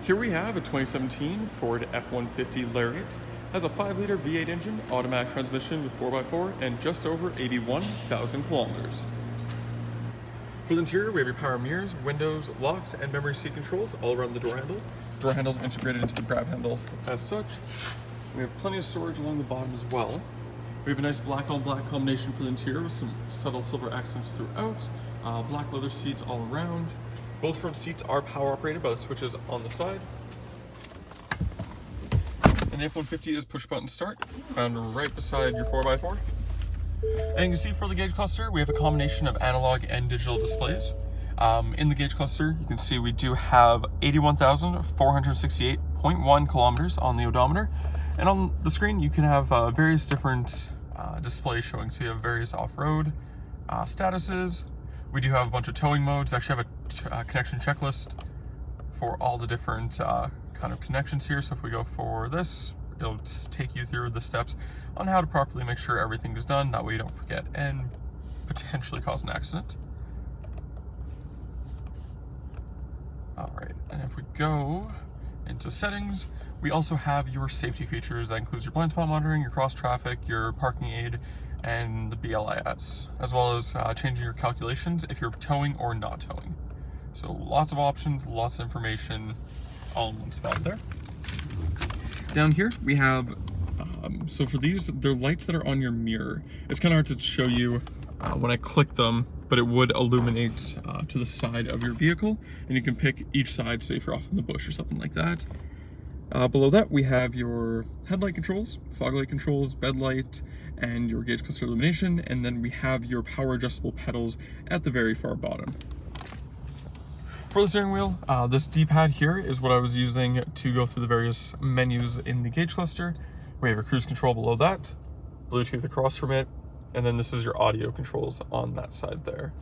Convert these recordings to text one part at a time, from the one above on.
Here we have a 2017 Ford F-150 Lariat. Has a 5-liter V8 engine, automatic transmission with 4x4, and just over 81,000 kilometers. For the interior, we have your power mirrors, windows, locks, and memory seat controls all around the door handle. Door handle is integrated into the grab handle as such. We have plenty of storage along the bottom as well. We have a nice black on black combination for the interior with some subtle silver accents throughout. Black leather seats all around. Both front seats are power operated by the switches on the side. And the F-150 is push button start, found right beside your 4x4. And you can see for the gauge cluster, we have a combination of analog and digital displays. In the gauge cluster, you can see we do have 81,468.1 kilometers on the odometer. And on the screen, you can have various different displays showing. So you have various off-road statuses. We do have a bunch of towing modes. Actually have a connection checklist for all the different kind of connections here. So if we go for this, it'll take you through the steps on how to properly make sure everything is done. That way you don't forget and potentially cause an accident. All right, and if we go into settings, we also have your safety features. That includes your blind spot monitoring, your cross traffic, your parking aid, and the BLIS, as well as changing your calculations if you're towing or not towing. So lots of options, lots of information, all in one spot there. Down here we have, so for these, they're lights that are on your mirror. It's kind of hard to show you when I click them, but it would illuminate to the side of your vehicle, and you can pick each side, say if you're off in the bush or something like that. Below that, we have your headlight controls, fog light controls, bed light, and your gauge cluster illumination, and then we have your power adjustable pedals at the very far bottom. For the steering wheel, this D-pad here is what I was using to go through the various menus in the gauge cluster. We have your cruise control below that, Bluetooth across from it, and then this is your audio controls on that side there.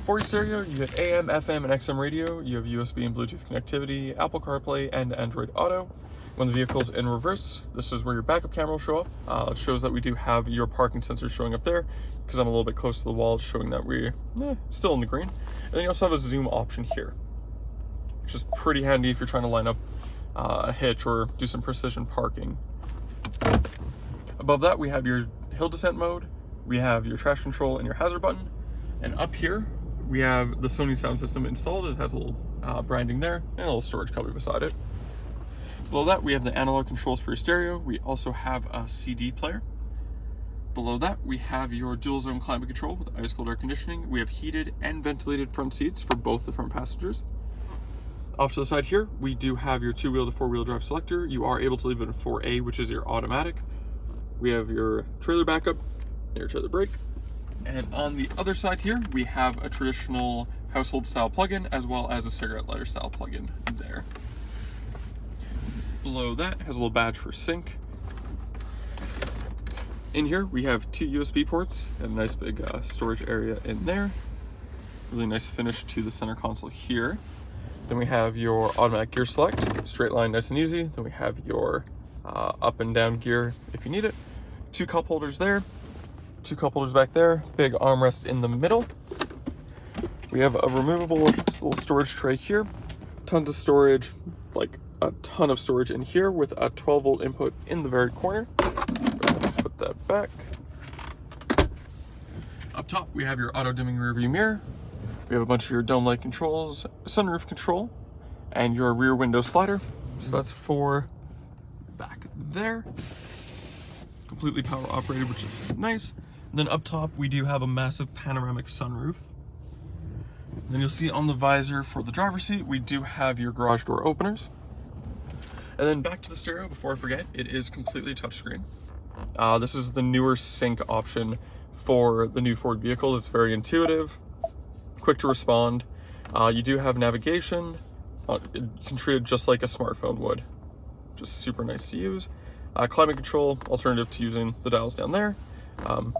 For your stereo, you have AM, FM, and XM radio. You have USB and Bluetooth connectivity, Apple CarPlay, and Android Auto. When the vehicle's in reverse, this is where your backup camera will show up. It shows that we do have your parking sensors showing up there. Because I'm a little bit close to the wall, it's showing that we're still in the green. And then you also have a zoom option here, which is pretty handy if you're trying to line up a hitch or do some precision parking. Above that, we have your hill descent mode. We have your traction control and your hazard button. And up here, we have the Sony sound system installed. It has a little branding there and a little storage cubby beside it. Below that, we have the analog controls for your stereo. We also have a CD player. Below that, we have your dual zone climate control with ice cold air conditioning. We have heated and ventilated front seats for both the front passengers. Off to the side here, we do have your 2-wheel to 4-wheel drive selector. You are able to leave it in 4A, which is your automatic. We have your trailer backup, your trailer brake. And on the other side here, we have a traditional household style plug-in as well as a cigarette lighter style plug-in there. Below that has a little badge for sync. In here, we have 2 USB ports and a nice big storage area in there. Really nice finish to the center console here. Then we have your automatic gear select, straight line, nice and easy. Then we have your up and down gear if you need it. 2 cup holders there. 2 cup holders back there, big armrest in the middle. We have a removable little storage tray here, tons of storage, like a ton of storage in here with a 12-volt input in the very corner. Put that back. Up top, we have your auto dimming rear view mirror. We have a bunch of your dome light controls, sunroof control, and your rear window slider. So that's for back there. Completely power operated, which is nice. And then up top, we do have a massive panoramic sunroof. And then you'll see on the visor for the driver's seat, we do have your garage door openers. And then back to the stereo, before I forget, it is completely touchscreen. This is the newer sync option for the new Ford vehicles. It's very intuitive, quick to respond. You do have navigation. You can treat it just like a smartphone would. Just super nice to use. Climate control, alternative to using the dials down there.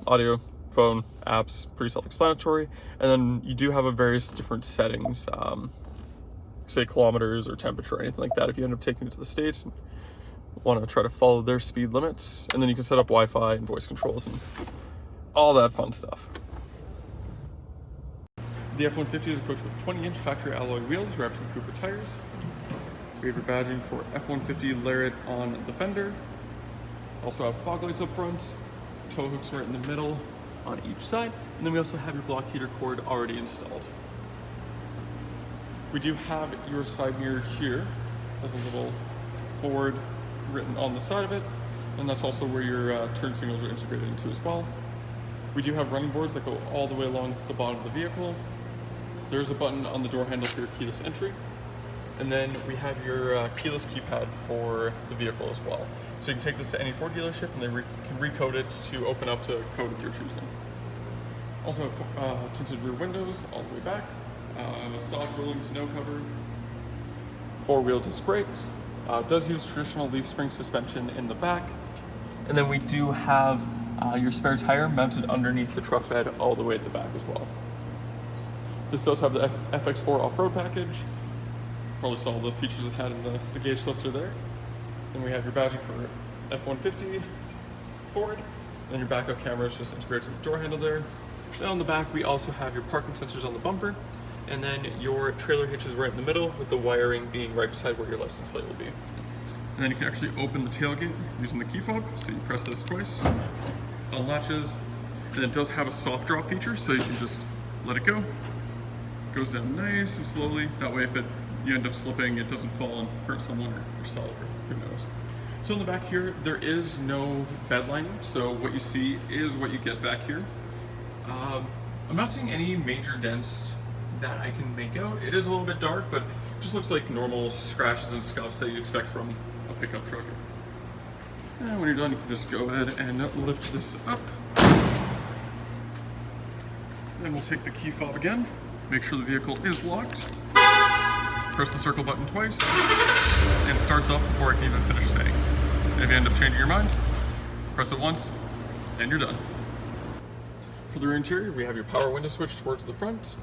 Audio, phone, apps, pretty self-explanatory. And then you do have a various different settings, say kilometers or temperature or anything like that if you end up taking it to the States and want to try to follow their speed limits. And then you can set up Wi-Fi and voice controls and all that fun stuff. The F-150 is equipped with 20-inch factory alloy wheels wrapped in Cooper tires. We have your badging for F-150 Lariat on the fender. Also have fog lights up front, tow hooks right in the middle on each side, and then we also have your block heater cord already installed. We do have your side mirror here as a little Ford written on the side of it, and that's also where your turn signals are integrated into as well. We do have running boards that go all the way along the bottom of the vehicle. There's a button on the door handle for your keyless entry. And then we have your keyless keypad for the vehicle as well. So you can take this to any Ford dealership and they can recode it to open up to a code of your choosing. Also have tinted rear windows all the way back, a soft rolling to no cover, 4-wheel disc brakes. It does use traditional leaf spring suspension in the back. And then we do have your spare tire mounted underneath the truck bed all the way at the back as well. This does have the FX4 off-road package. Probably saw the features it had in the gauge cluster there. Then we have your badging for F-150 Ford. Then your backup camera is just integrated to the door handle there. Then on the back we also have your parking sensors on the bumper. And then your trailer hitch is right in the middle with the wiring being right beside where your license plate will be. And then you can actually open the tailgate using the key fob. So you press this twice, unlatches, and it does have a soft drop feature, so you can just let it go. It goes down nice and slowly. That way if you end up slipping, it doesn't fall and hurt someone or yourself, or who knows. So in the back here, there is no bed lining, so what you see is what you get back here. I'm not seeing any major dents that I can make out. It is a little bit dark, but it just looks like normal scratches and scuffs that you'd expect from a pickup truck. And when you're done, you can just go ahead and lift this up. Then we'll take the key fob again, make sure the vehicle is locked. Press the circle button twice, and it starts up before it can even finish saying. And if you end up changing your mind, press it once, and you're done. For the rear interior, we have your power window switch towards the front.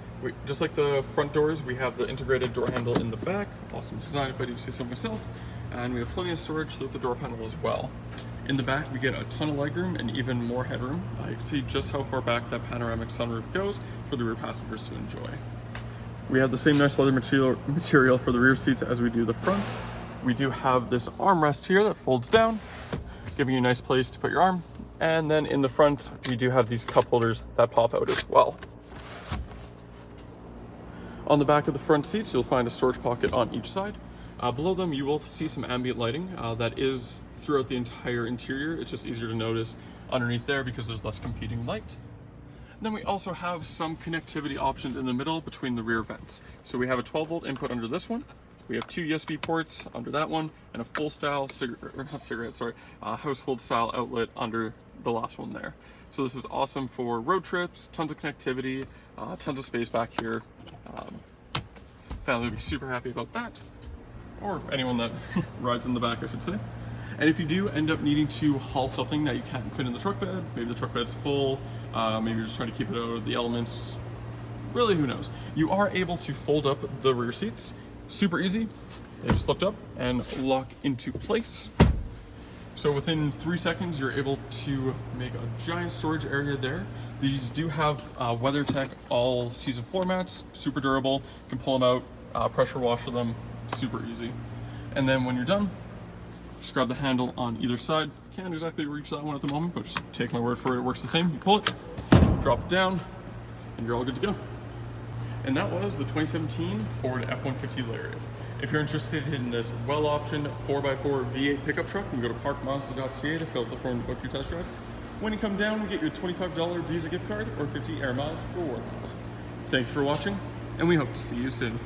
Just like the front doors, we have the integrated door handle in the back. Awesome design, if I do say so myself. And we have plenty of storage throughout the door panel as well. In the back, we get a ton of legroom and even more headroom. You can see just how far back that panoramic sunroof goes for the rear passengers to enjoy. We have the same nice leather material for the rear seats as we do the front. We do have this armrest here that folds down, giving you a nice place to put your arm. And then in the front, we do have these cup holders that pop out as well. On the back of the front seats, you'll find a storage pocket on each side. Below them, you will see some ambient lighting that is throughout the entire interior. It's just easier to notice underneath there because there's less competing light. Then we also have some connectivity options in the middle between the rear vents. So we have a 12-volt input under this one. We have 2 USB ports under that one, and a full-style household style outlet under the last one there. So this is awesome for road trips, tons of connectivity, tons of space back here. Family would be super happy about that, or anyone that rides in the back, I should say. And if you do end up needing to haul something that you can't fit in the truck bed, maybe the truck bed's full, maybe you're just trying to keep it out of the elements, really who knows. You are able to fold up the rear seats, super easy. They just lift up and lock into place. So within 3 seconds, you're able to make a giant storage area there. These do have WeatherTech all season floor mats, super durable. You can pull them out, pressure washer them, super easy. And then when you're done, just grab the handle on either side. Can't exactly reach that one at the moment, but just take my word for it, it works the same. You pull it, drop it down, and you're all good to go. And that was the 2017 Ford F-150 Lariat. If you're interested in this well-optioned 4x4 V8 pickup truck, you can go to parkmazda.ca to fill out the form to book your test drive. When you come down, we get your $25 Visa gift card or 50 Air Miles reward miles. Thank you for watching, and we hope to see you soon.